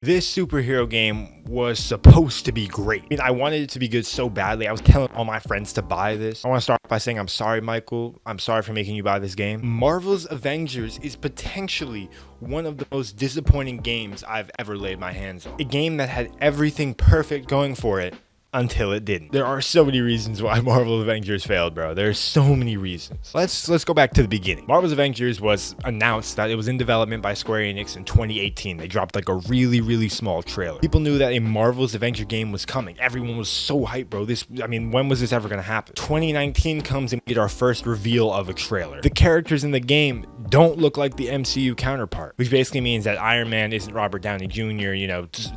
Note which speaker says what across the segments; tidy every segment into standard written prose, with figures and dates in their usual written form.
Speaker 1: This superhero game was supposed to be great. I mean, I wanted it to be good so badly. I was telling all my friends to buy this. I want to start by saying I'm sorry, Michael. I'm sorry for making you buy this game. Marvel's Avengers is potentially one of the most disappointing games I've ever laid my hands on. A game that had everything perfect going for it until it didn't. There are so many reasons why Marvel Avengers failed, bro. There's so many reasons. Let's go back to the beginning. Marvel's Avengers was announced that it was in development by Square Enix in 2018. They dropped like a really small trailer. People knew that a Marvel's Avenger game was coming. Everyone was so hyped, bro. When was this ever gonna happen? 2019 comes and we get our first reveal of a trailer. The characters in the game don't look like the MCU counterpart, which basically means that Iron Man isn't Robert Downey Jr.,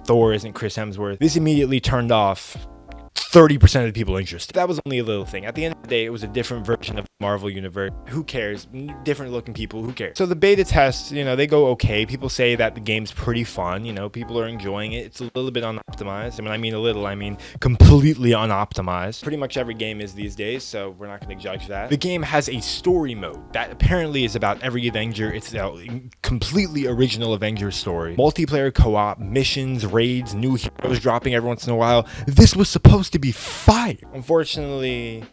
Speaker 1: Thor isn't Chris Hemsworth. This immediately turned off 30% of the people interested. That was only a little thing. At the end of the day, it was a different version of the Marvel universe. Who cares? Different looking people, who cares? So the beta tests, they go okay. People say that the game's pretty fun. People are enjoying it. It's a little bit unoptimized. And when I mean a little, I mean completely unoptimized. Pretty much every game is these days, so we're not going to judge that. The game has a story mode that apparently is about every Avenger. It's a completely original Avengers story. Multiplayer co-op, missions, raids, new heroes dropping every once in a while. This was supposed to be fire. Unfortunately,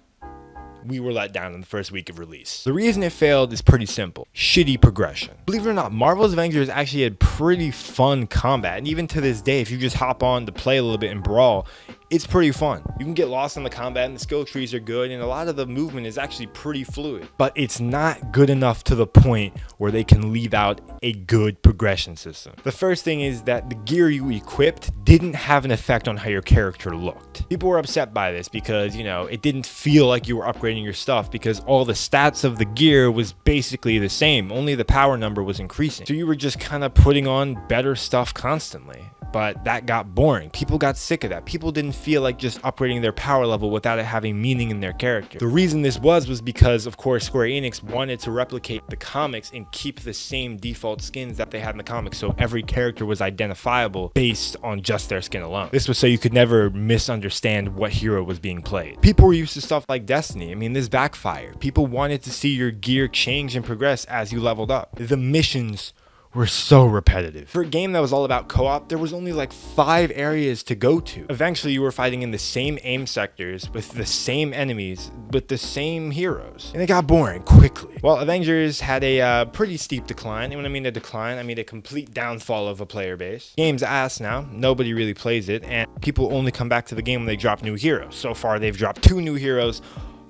Speaker 1: we were let down in the first week of release. The reason it failed is pretty simple. Shitty progression. Believe it or not, Marvel's Avengers actually had pretty fun combat. And even to this day, if you just hop on to play a little bit and brawl, it's pretty fun. You can get lost in the combat and the skill trees are good and a lot of the movement is actually pretty fluid. But it's not good enough to the point where they can leave out a good progression system. The first thing is that the gear you equipped didn't have an effect on how your character looked. People were upset by this because, it didn't feel like you were upgrading your stuff because all the stats of the gear was basically the same. Only the power number was increasing. So you were just kind of putting on better stuff constantly. But that got boring. People got sick of that. People didn't feel like just upgrading their power level without it having meaning in their character. The reason this was because, of course, Square Enix wanted to replicate the comics and keep the same default skins that they had in the comics, so every character was identifiable based on just their skin alone. This was so you could never misunderstand what hero was being played. People were used to stuff like Destiny. This backfired. People wanted to see your gear change and progress as you leveled up. The missions were so repetitive. For a game that was all about co-op, there was only like 5 areas to go to. Eventually, you were fighting in the same aim sectors with the same enemies, with the same heroes. And it got boring quickly. Well, Avengers had a pretty steep decline. And when I mean a decline, I mean a complete downfall of a player base. Game's ass now. Nobody really plays it. And people only come back to the game when they drop new heroes. So far, they've dropped 2 new heroes,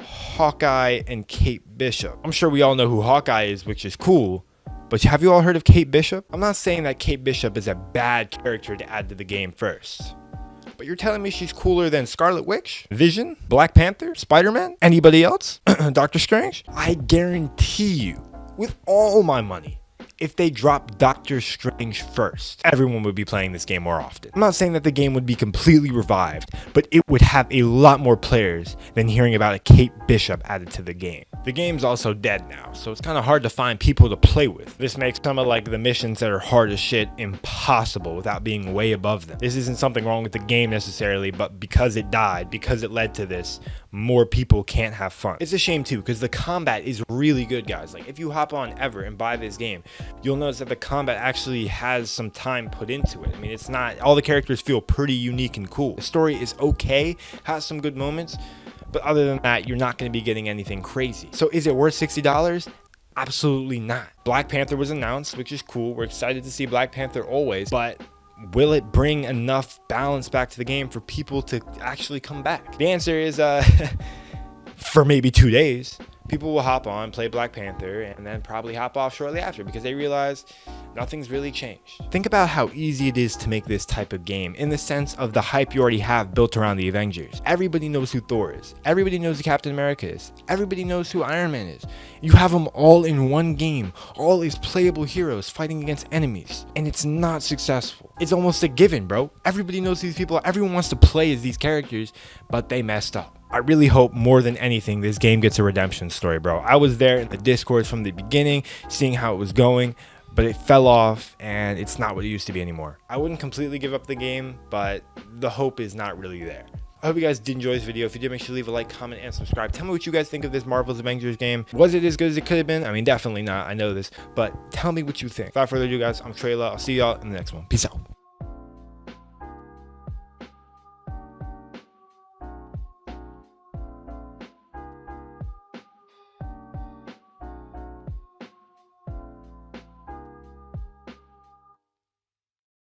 Speaker 1: Hawkeye and Kate Bishop. I'm sure we all know who Hawkeye is, which is cool. But have you all heard of Kate Bishop? I'm not saying that Kate Bishop is a bad character to add to the game first. But you're telling me she's cooler than Scarlet Witch, Vision, Black Panther, Spider-Man, anybody else? Doctor Strange? I guarantee you, with all my money, if they dropped Doctor Strange first, everyone would be playing this game more often. I'm not saying that the game would be completely revived, but it would have a lot more players than hearing about a Kate Bishop added to the game. The game's also dead now, so it's kind of hard to find people to play with. This makes some of the missions that are hard as shit impossible without being way above them. This isn't something wrong with the game necessarily, but because it died, because it led to this, more people can't have fun. It's a shame too, because the combat is really good, guys. If you hop on ever and buy this game, you'll notice that the combat actually has some time put into it. It's not, all the characters feel pretty unique and cool. The story is okay, has some good moments, but other than that, you're not going to be getting anything crazy. So is it worth $60? Absolutely not. Black Panther was announced, which is cool. We're excited to see Black Panther always, but will it bring enough balance back to the game for people to actually come back? The answer is, for maybe 2 days. People will hop on, play Black Panther, and then probably hop off shortly after because they realize nothing's really changed. Think about how easy it is to make this type of game in the sense of the hype you already have built around the Avengers. Everybody knows who Thor is. Everybody knows who Captain America is. Everybody knows who Iron Man is. You have them all in one game, all as playable heroes fighting against enemies, and it's not successful. It's almost a given, bro. Everybody knows these people. Everyone wants to play as these characters, but they messed up. I really hope more than anything this game gets a redemption story, bro. I was there in the Discords from the beginning, seeing how it was going, but it fell off and it's not what it used to be anymore. I wouldn't completely give up the game, but the hope is not really there. I hope you guys did enjoy this video. If you did, make sure to leave a like, comment, and subscribe. Tell me what you guys think of this Marvel's Avengers game. Was it as good as it could have been? Definitely not. I know this, but tell me what you think. Without further ado, guys, I'm Treyllo. I'll see y'all in the next one. Peace out.